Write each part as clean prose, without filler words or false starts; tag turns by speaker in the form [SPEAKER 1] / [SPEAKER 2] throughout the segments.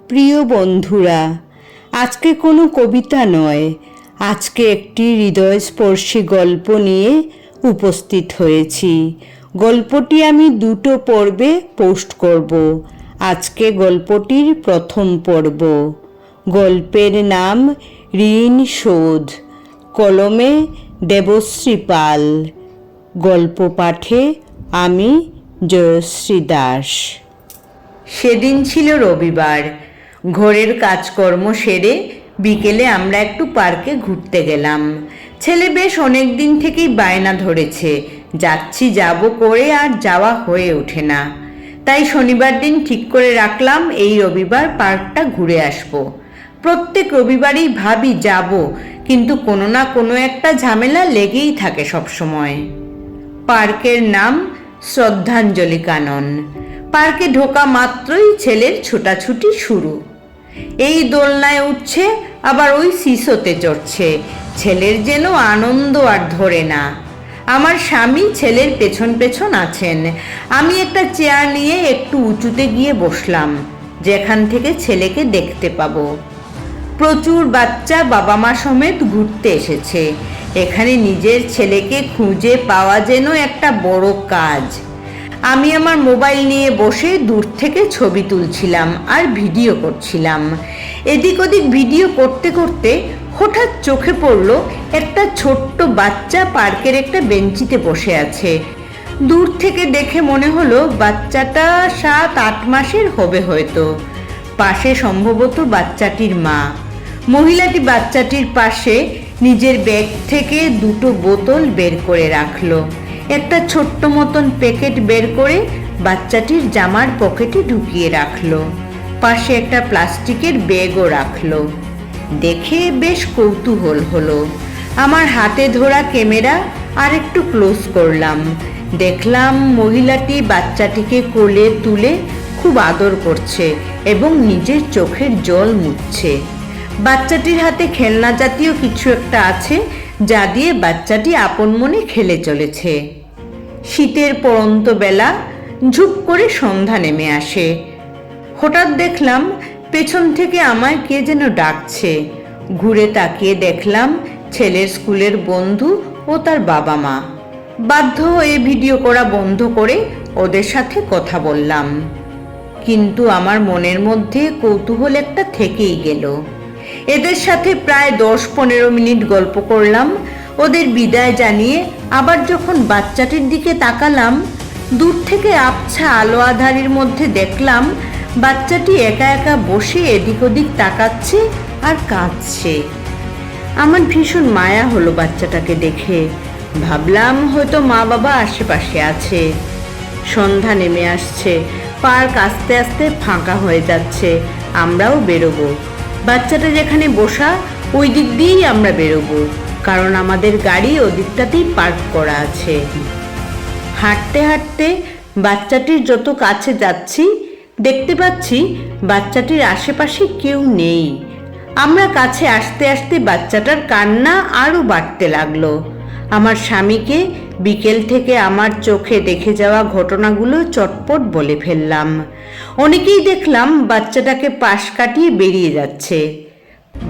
[SPEAKER 1] প্রিয় বন্ধুরা, আজকে কোনো কবিতা নয়, আজকে একটি হৃদয়স্পর্শী গল্প নিয়ে উপস্থিত হয়েছি। গল্পটি আমি দুটো পর্বে পোস্ট করব। আজকে গল্পটির প্রথম পর্ব। গল্পের নাম ঋণ শোধ। কলমে দেবশ্রী পাল। গল্প পাঠে আমি জয়শ্রী দাস। সেদিন ছিল রবিবার। ঘরের কাজকর্ম সেরে বিকেলে আমরা একটু পার্কে ঘুরতে গেলাম। ছেলে বেশ অনেক দিন থেকেই বায়না ধরেছে, যাচ্ছি যাব করে আর যাওয়া হয়ে ওঠে না। তাই শনিবার দিন ঠিক করে রাখলাম এই রবিবার পার্কটা ঘুরে আসব। প্রত্যেক রবিবারই ভাবি যাব, কিন্তু কোনো না কোনো একটা ঝামেলা লেগেই থাকে সবসময়। পার্কের নাম শ্রদ্ধাঞ্জলি কানন। পার্কে ঢোকা মাত্রই ছেলের ছোটাছুটি শুরু। এই দোলনায় উঠছে, আবার ওই সিসোতে চড়ছে। ছেলের যেন আনন্দ আর ধরে না। আমার স্বামী ছেলের পেছন পেছন আছেন। আমি একটা চেয়ার নিয়ে একটু উঁচুতে গিয়ে বসলাম, যেখান থেকে ছেলেকে দেখতে পাবো। প্রচুর বাচ্চা বাবা মা সমেত ঘুরতে এসেছে। এখানে নিজের ছেলেকে খুঁজে পাওয়া যেন একটা বড় কাজ। আমি আমার মোবাইল নিয়ে বসে দূর থেকে ছবি তুলছিলাম আর ভিডিও করছিলাম। এদিক ওদিক ভিডিও করতে করতে হঠাৎ চোখে পড়ল একটা ছোট্ট বাচ্চা পার্কের একটা বেঞ্চিতে বসে আছে। দূর থেকে দেখে মনে হলো বাচ্চাটা 7-8 মাসের হবে হয়তো। পাশে সম্ভবত বাচ্চাটির মা। মহিলাটি বাচ্চাটির পাশে নিজের ব্যাগ থেকে দুটো বোতল বের করে রাখলো। একটা ছোট্ট মতন প্যাকেট বের করে বাচ্চাটির জামার পকেটে ঢুকিয়ে রাখলো। পাশে একটা প্লাস্টিকের ব্যাগও রাখলো। দেখে বেশ কৌতূহল হলো। আমার হাতে ধরা ক্যামেরা আর একটু ক্লোজ করলাম। দেখলাম মহিলাটি বাচ্চাটিকে কোলে তুলে খুব আদর করছে এবং নিজের চোখের জল মুছছে। বাচ্চাটির হাতে খেলনা জাতীয় কিছু একটা আছে, যা দিয়ে বাচ্চাটি আপন মনে খেলে চলেছে। শীতের পড়ন্ত বেলা, ঝুপ করে সন্ধ্যা নেমে আসে। হঠাৎ দেখলাম পেছন থেকে আমায় কে যেন ডাকছে। ঘুরে তাকিয়ে দেখলাম ছেলের স্কুলের বন্ধু ও তার বাবা মা। বাধ্য হয়ে ভিডিও করা বন্ধ করে ওদের সাথে কথা বললাম, কিন্তু আমার মনের মধ্যে কৌতূহল একটা থেকেই গেল। এদের সাথে প্রায় 10-15 মিনিট গল্প করলাম। ওদের বিদায় জানিয়ে আবার যখন বাচ্চাটির দিকে তাকালাম, দূর থেকে আবছা আলো আঁধারির মধ্যে দেখলাম বাচ্চাটি একা একা বসে এদিক ওদিক তাকাচ্ছে আর কাঁদছে। আমার ভীষণ মায়া হলো বাচ্চাটাকে দেখে। ভাবলাম হয়তো মা বাবা আশেপাশে আছে। সন্ধ্যা নেমে আসছে, পার্ক আস্তে আস্তে ফাঁকা হয়ে যাচ্ছে। আমরাও বেরোবো। বাচ্চাটা যেখানে বসা ওই দিক দিয়েই আমরা বেরোবো, কারণ আমাদের গাড়ি ওদিকটাতেই পার্ক করা আছে। হাঁটতে হাঁটতে বাচ্চাটির যত কাছে যাচ্ছি দেখতে পাচ্ছি বাচ্চাটির আশেপাশে কেউ নেই। আমরা কাছে আসতে আসতে বাচ্চাটার কান্না আরও বাড়তে লাগলো। আমার স্বামীকে বিকেল থেকে আমার চোখে দেখে যাওয়া ঘটনাগুলো চটপট বলে ফেললাম। অনেকেই দেখলাম বাচ্চাটাকে পাশ কাটিয়ে বেরিয়ে যাচ্ছে।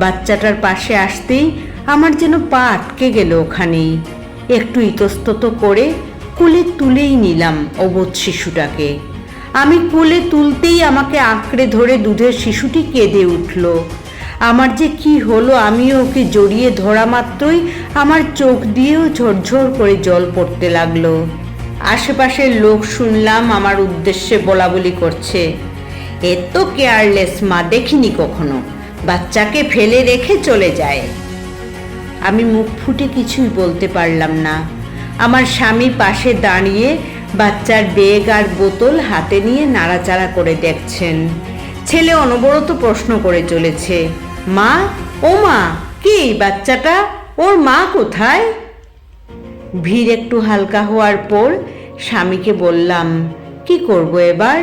[SPEAKER 1] বাচ্চাটার পাশে আসতেই আমার যেন পা আটকে গেল ওখানেই। একটু ইতস্তত করে কোলে তুলেই নিলাম অবোধ শিশুটাকে। আমি কোলে তুলতেই আমাকে আঁকড়ে ধরে দুধের শিশুটি কেঁদে উঠল। আমার যে কি হলো, আমিও ওকে জড়িয়ে ধরা মাত্রই আমার চোখ দিয়েও ঝরঝর করে জল পড়তে লাগলো। আশেপাশের লোক শুনলাম আমার উদ্দেশ্যে বলাবলি করছে, এত কেয়ারলেস মা দেখিনি কখনো, বাচ্চাকে ফেলে রেখে চলে যায়। আমি মুখ ফুটে কিছুই বলতে পারলাম না। আমার স্বামী পাশে দাঁড়িয়ে বাচ্চার ব্যাগ আর বোতল হাতে নিয়ে নাড়াচাড়া করে দেখছেন। ছেলে অনবরত প্রশ্ন করে চলেছে, মা, ও মা, কে এই বাচ্চাটা? ওর মা কোথায়? ভিড় একটু হালকা হওয়ার পর স্বামীকে বললাম, কি করব এবার?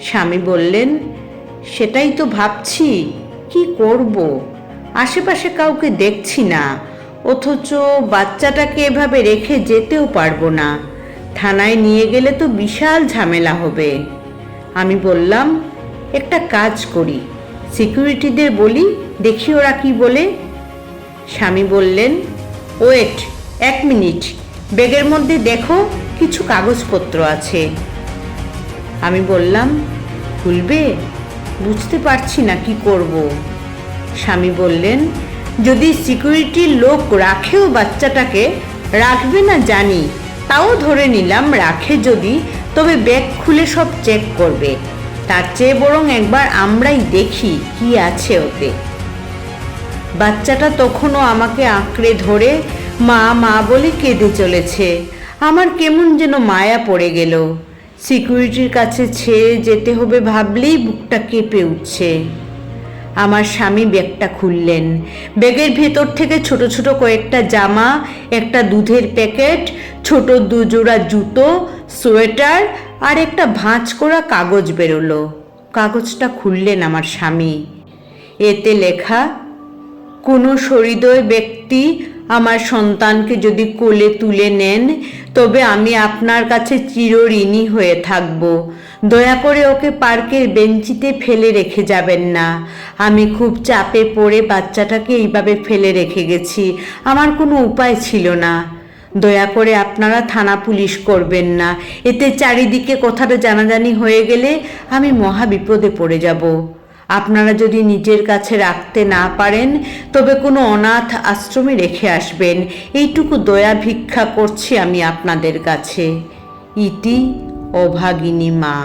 [SPEAKER 1] স্বামী বললেন, সেটাই তো ভাবছি, কি করব? আশেপাশে কাউকে দেখছি না, অথচ বাচ্চাটাকে এভাবে রেখে যেতেও পারবো না। থানায় নিয়ে গেলে তো বিশাল ঝামেলা হবে। আমি বললাম, একটা কাজ করি, সিকিউরিটিদের বলি, দেখি ওরা কি বলে। স্বামী বললেন, ওয়েট 1 মিনিট, ব্যাগের মধ্যে দেখো কিছু কাগজপত্র আছে। আমি বললাম, খুলবে? বুঝতে পারছি না কি করব। স্বামী বললেন, যদি সিকিউরিটির লোক রাখেও বাচ্চাটাকে, রাখবে না জানি, তাও ধরে নিলাম রাখে যদি, তবে ব্যাগ খুলে সব চেক করবে। তার চেয়ে বরং একবার আমরাই দেখি কি আছে ওতে। বাচ্চাটা তখনও আমাকে আঁকড়ে ধরে মা মা বলে কেঁদে চলেছে। আমার কেমন যেন মায়া পড়ে গেল। সিকিউরিটির কাছে ছেড়ে যেতে হবে ভাবলেই বুকটা কেঁপে উঠছে। আমার স্বামী ব্যাগটা খুললেন। ব্যাগের ভেতর থেকে ছোট ছোট কয়েকটা জামা, একটা দুধের প্যাকেট, ছোট 2 জোড়া জুতো, সোয়েটার আর একটা ভাঁজ করা কাগজ বেরোলো। কাগজটা খুললেন আমার স্বামী। এতে লেখা, কোনো সহৃদয় ব্যক্তি আমার সন্তানকে যদি কোলে তুলে নেন, তবে আমি আপনার কাছে চিরঋণী হয়ে থাকব। দয়া করে ওকে পার্কের বেঞ্চিতে ফেলে রেখে যাবেন না। আমি খুব চাপে পড়ে বাচ্চাটাকে এইভাবে ফেলে রেখে গেছি, আমার কোনো উপায় ছিল না। দয়া করে আপনারা থানা পুলিশ করবেন না, এতে চারিদিকে কথাটা জানাজানি হয়ে গেলে আমি মহা বিপদে পড়ে যাব। আপনারা যদি নিজের কাছে রাখতে না পারেন, তবে কোনো অনাথ আশ্রমে রেখে আসবেন, এইটুকু দয়া ভিক্ষা করছি আমি আপনাদের কাছে। ইতি অভাগিনী মা।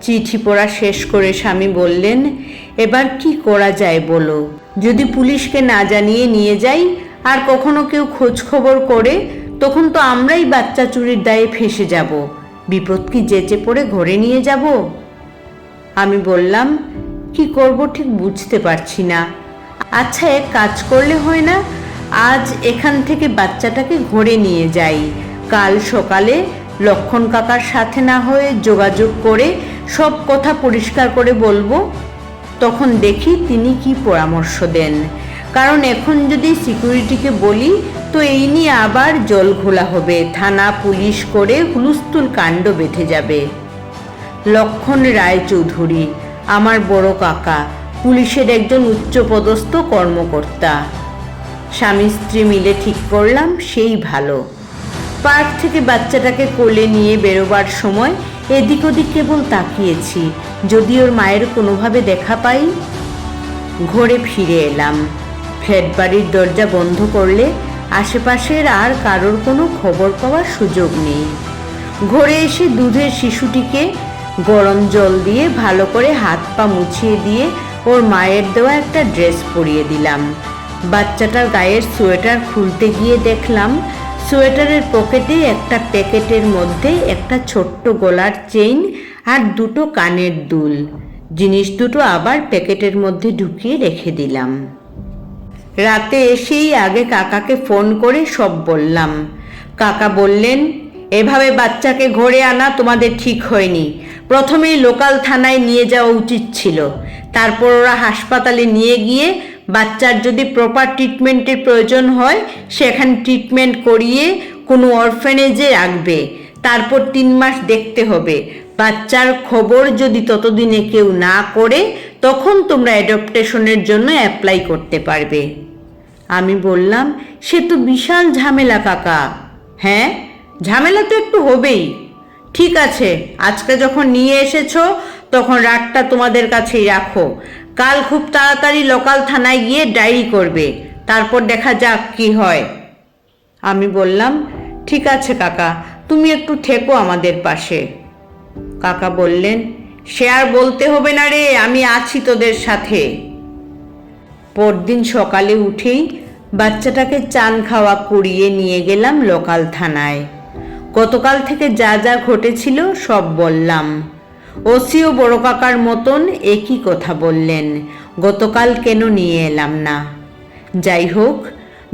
[SPEAKER 1] চিঠি পড়া শেষ করে স্বামী বললেন, এবার কি করা যায় বলো? যদি পুলিশকে না জানিয়ে নিয়ে যাই আর কখনো কেউ খোঁজ খবর করে, তখন তো আমরাই বাচ্চা চুরির দায়ে ফেঁসে যাব। বিপদ কি যেচে পড়ে ঘরে নিয়ে যাব? আমি বললাম, কি করব ঠিক বুঝতে পারছি না। আচ্ছা, এক কাজ করলে হয় না? আজ এখান থেকে বাচ্চাটাকে ঘরে নিয়ে যাই, কাল সকালে লক্ষণ কাকার সাথে না হয়ে যোগাযোগ করে সব কথা পরিষ্কার করে বলবো, তখন দেখি তিনি কি পরামর্শ দেন। কারণ এখন যদি সিকিউরিটিকে বলি তো এই নিয়ে আবার জল ঘোলা হবে, থানা পুলিশ করে হুলস্থুল কাণ্ড বেঁধে যাবে। লক্ষণ রায়চৌধুরী আমার বড় কাকা, পুলিশের একজন উচ্চপদস্থ কর্মকর্তা। স্বামী স্ত্রী মিলে ঠিক করলাম সেই ভালো। পার্ক থেকে বাচ্চাটাকে কোলে নিয়ে বেরোবার সময় এদিক ওদিক কেবল তাকিয়েছি, যদি ওর মায়ের কোনোভাবে দেখা পাই। ঘরে ফিরে এলাম। ফ্ল্যাট বাড়ির দরজা বন্ধ করলে আশেপাশের আর কারোর কোনো খবর পাওয়ার সুযোগ নেই। ঘরে এসে দুধের শিশুটিকে গরম জল দিয়ে ভালো করে হাত পা মুছিয়ে দিয়ে ওর মায়ের দেওয়া একটা ড্রেস পরিয়ে দিলাম। বাচ্চাটার গায়ের সোয়েটার খুলতে গিয়ে দেখলাম সোয়েটারের পকেটে একটা প্যাকেটের মধ্যে একটা ছোট্ট গলার চেইন আর 2টো কানের দুল। জিনিস দুটো আবার প্যাকেটের মধ্যে ঢুকিয়ে রেখে দিলাম। রাতে এসেই আগে কাকাকে ফোন করে সব বললাম। কাকা বললেন, এভাবে বাচ্চাকে ঘরে আনা তোমাদের ঠিক হয়নি। প্রথমেই লোকাল থানায় নিয়ে যাওয়া উচিত ছিল, তারপর ওরা হাসপাতালে নিয়ে গিয়ে বাচ্চার যদি প্রপার ট্রিটমেন্টের প্রয়োজন হয় সেখানে ট্রিটমেন্ট করিয়ে কোনো অরফেনেজে রাখবে। তারপর 3 মাস দেখতে হবে। বাচ্চার খবর যদি ততদিনে কেউ না করে, তখন তোমরা অ্যাডপ্টেশনের জন্য অ্যাপ্লাই করতে পারবে। আমি বললাম, সে তো বিশাল ঝামেলা কাকা। হ্যাঁ, ঝামেলা তো একটু হবেই। ঠিক আছে, আজকে যখন নিয়ে এসেছো তখন রাতটা তোমাদের কাছেই রাখো। কাল খুব তাড়াতাড়ি লোকাল থানায় গিয়ে ডায়েরি করবে, তারপর দেখা যাক কি হয়। আমি বললাম, ঠিক আছে কাকা, তুমি একটু থেকো আমাদের পাশে। কাকা বললেন, সে আর বলতে হবে না রে, আমি আছি তোদের সাথে। পরদিন সকালে উঠেই বাচ্চাটাকে চান খাওয়া করিয়ে নিয়ে গেলাম লোকাল থানায়। গতকাল থেকে যা যা ঘটেছিল সব বললাম। ওসিও বড় কাকার মতন একই কথা বললেন, গতকাল কেন নিয়ে এলাম না। যাই হোক,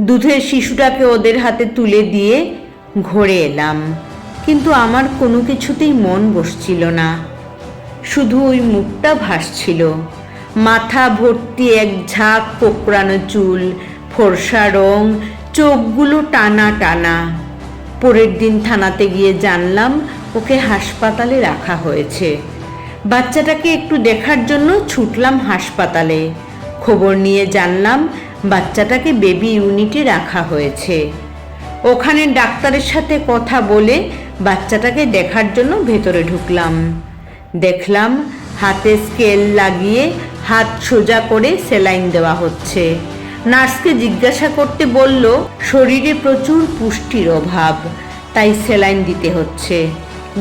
[SPEAKER 1] দুধের শিশুটাকে ওদের হাতে তুলে দিয়ে ঘরে এলাম, কিন্তু আমার কোনো কিছুতেই মন বসছিল না। শুধু ওই মুখটা ভাসছিল, মাথা ভর্তি এক ঝাঁক কোঁকড়ানো চুল, ফর্সা রং, চোখগুলো টানা টানা। পরের দিন থানাতে গিয়ে জানলাম ওকে হাসপাতালে রাখা হয়েছে। বাচ্চাটাকে একটু দেখার জন্য ছুটলাম হাসপাতালে। খবর নিয়ে জানলাম বাচ্চাটাকে বেবি ইউনিটে রাখা হয়েছে। ওখানে ডাক্তারের সাথে কথা বলে বাচ্চাটাকে দেখার জন্য ভেতরে ঢুকলাম। দেখলাম হাতে স্কেল লাগিয়ে হাত সোজা করে সেলাইন দেওয়া হচ্ছে। নার্সকে জিজ্ঞাসা করতে বলল শরীরে প্রচুর পুষ্টির অভাব, তাই সেলাইন দিতে হচ্ছে।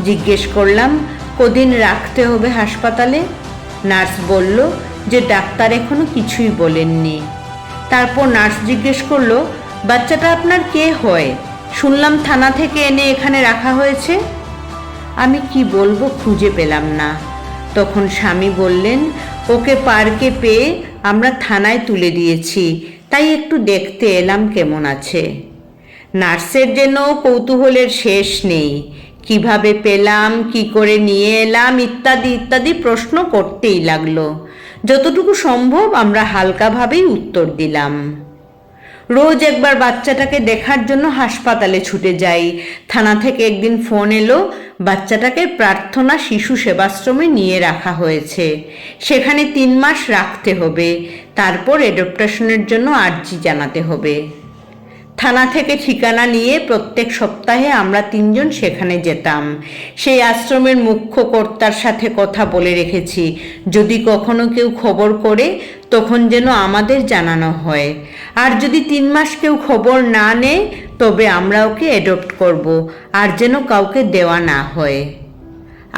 [SPEAKER 1] জিজ্ঞেস করলাম কদিন রাখতে হবে হাসপাতালে। নার্স বলল যে ডাক্তার এখনো কিছুই বলেননি। তারপর নার্স জিজ্ঞেস করলো বাচ্চাটা আপনার কে হয়? শুনলাম থানা থেকে এনে এখানে রাখা হয়েছে। আমি কি বলবো খুঁজে পেলাম না। তখন স্বামী বললেন ওকে পার্কে পেয়ে আমরা থানায় তুলে দিয়েছি, তাই একটু দেখতে এলাম কেমন আছে। নার্সের যেন কৌতূহলের শেষ নেই। কিভাবে পেলাম, কি করে নিয়ে এলাম ইত্যাদি ইত্যাদি প্রশ্ন করতেই লাগলো। যতটুকু সম্ভব আমরা হালকাভাবেই উত্তর দিলাম। রোজ একবার বাচ্চাটাকে দেখার জন্য হাসপাতালে ছুটে যাই। থানা থেকে একদিন ফোন এলো বাচ্চাটাকে প্রার্থনা শিশু সেবাশ্রমে নিয়ে রাখা হয়েছে, সেখানে 3 মাস রাখতে হবে, তারপর অ্যাডপ্টেশনের জন্য আর্জি জানাতে হবে। থানা থেকে ঠিকানা নিয়ে প্রত্যেক সপ্তাহে আমরা 3 জন সেখানে যেতাম। সেই আশ্রমের মুখ্য কর্তার সাথে কথা বলে রেখেছি, যদি কখনো কেউ খবর করে তখন যেন আমাদের জানানো হয়। আর যদি 3 মাস কেউ খবর না নেয় তবে আমরা ওকে অ্যাডপ্ট করব, আর যেন কাউকে দেওয়া না হয়।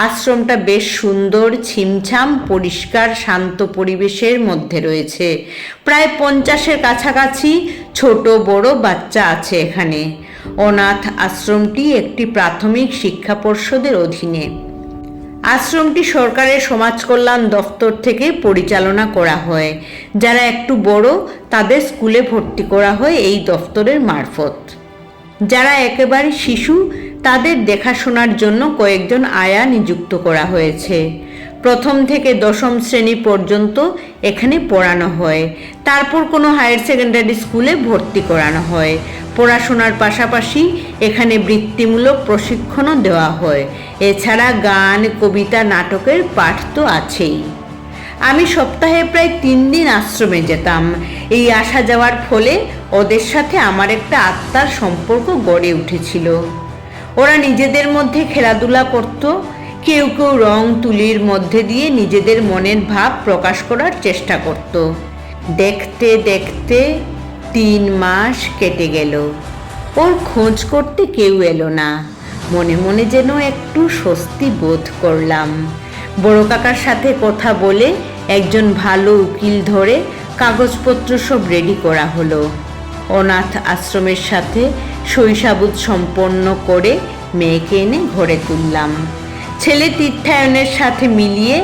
[SPEAKER 1] আশ্রমটা বেশ সুন্দর, ছিমছাম, পরিষ্কার, শান্ত পরিবেশের মধ্যে রয়েছে। প্রায় 50-এর কাছাকাছি ছোট বড় বাচ্চা আছে এখানে। অনাথ আশ্রমটি একটি প্রাথমিক শিক্ষা পর্ষদের অধীনে। আশ্রমটি সরকারের সমাজ কল্যাণ দফতর থেকে পরিচালনা করা হয়। যারা একটু বড় তাদের স্কুলে ভর্তি করা হয় এই দফতরের মারফত। যারা একেবারে শিশু তাদের দেখাশোনার জন্য কয়েকজন আয়া নিযুক্ত করা হয়েছে। 1ম থেকে 10ম শ্রেণী পর্যন্ত এখানে পড়ানো হয়। তারপর কোনো হায়ার সেকেন্ডারি স্কুলে ভর্তি করানো হয়। পড়াশোনার পাশাপাশি এখানে বৃত্তিমূলক প্রশিক্ষণও দেওয়া হয়। এছাড়া গান, কবিতা, নাটকের পাঠ তো আছেই। আমি সপ্তাহে প্রায় 3 দিন আশ্রমে যেতাম। এই আসা যাওয়ার ফলে ওদের সাথে আমার একটা আত্মার সম্পর্ক গড়ে উঠেছিল। ওরা নিজেদের মধ্যে খেলাধুলা করত। কেউ কেউ রং তুলির মধ্যে দিয়ে নিজেদের মনের ভাব প্রকাশ করার চেষ্টা করত। দেখতে দেখতে 3 মাস কেটে গেল। ওর খোঁজ করতে কেউ এলো না। মনে মনে যেন একটু স্বস্তি বোধ করলাম। বড় কাকার সাথে কথা বলে একজন ভালো উকিল ধরে কাগজপত্র সব রেডি করা হলো। অনাথ আশ্রমের সাথে শৈশাবুদ সম্পন্ন করে মেয়েকে এনে ঘরে তুললাম। ছেলে তীর্থায়নের সাথে মিলিয়ে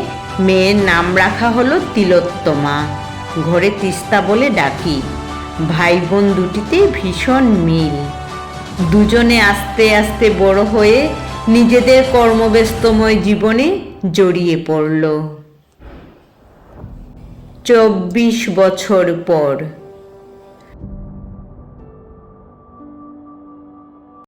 [SPEAKER 1] মেয়ের নাম রাখা হলো তিলোত্তমা। ঘরে তিস্তা বলে ডাকি। ভাই বোন দুটিতে ভীষণ মিল। দুজনে আস্তে আস্তে বড় হয়ে নিজেদের কর্মব্যস্তময় জীবনে জড়িয়ে পড়ল। 24 বছর পর